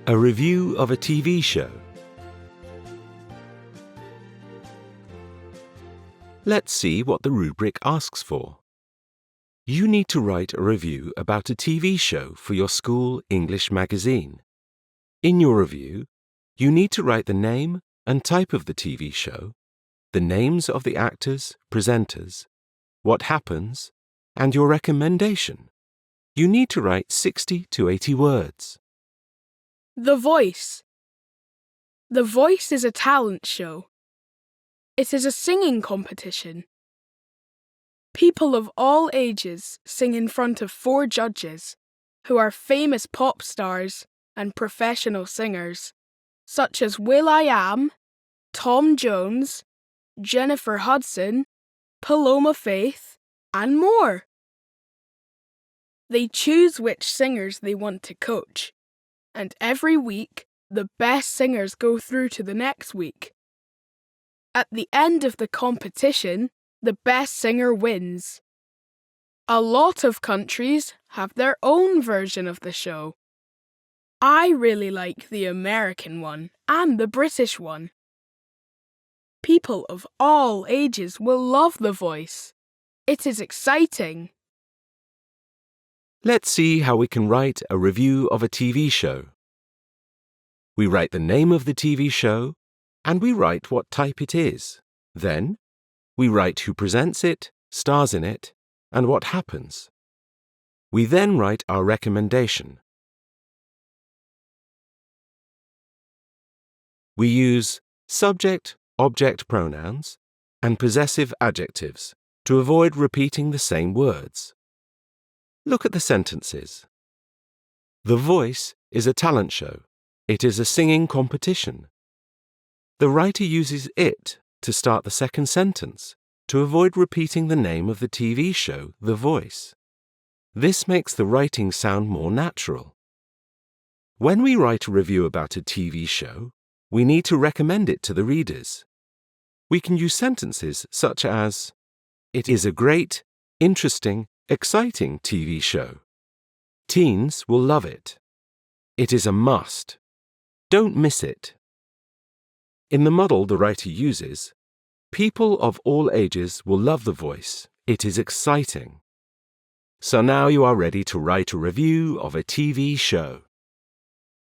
A review of a TV show. Let's see what the rubric asks for. You need to write a review about a TV show for your school English magazine. In your review, you need to write the name and type of the TV show, the names of the actors, presenters, what happens, and your recommendation. You need to write 60 to 80 words. The Voice. The Voice is a talent show. It is a singing competition. People of all ages sing in front of 4 judges, who are famous pop stars and professional singers, such as will.i.am, Tom Jones, Jennifer Hudson, Paloma Faith, and more. They choose which singers they want to coach, and every week the best singers go through to the next week. At the end of the competition, the best singer wins. A lot of countries have their own version of the show. I really like the American one and the British one. People of all ages will love The Voice. It is exciting. Let's see how we can write a review of a TV show. We write the name of the TV show, and we write what type it is. Then, we write who presents it, stars in it, and what happens. We then write our recommendation. We use subject-object pronouns and possessive adjectives to avoid repeating the same words. Look at the sentences. The Voice is a talent show. It is a singing competition. The writer uses it to start the second sentence to avoid repeating the name of the TV show, The Voice. This makes the writing sound more natural. When we write a review about a TV show, we need to recommend it to the readers. We can use sentences such as, "It is a great, interesting, exciting TV show. Teens will love it. It is a must. Don't miss it." In the model the writer uses, people of all ages will love The Voice. It is exciting. So now you are ready to write a review of a TV show.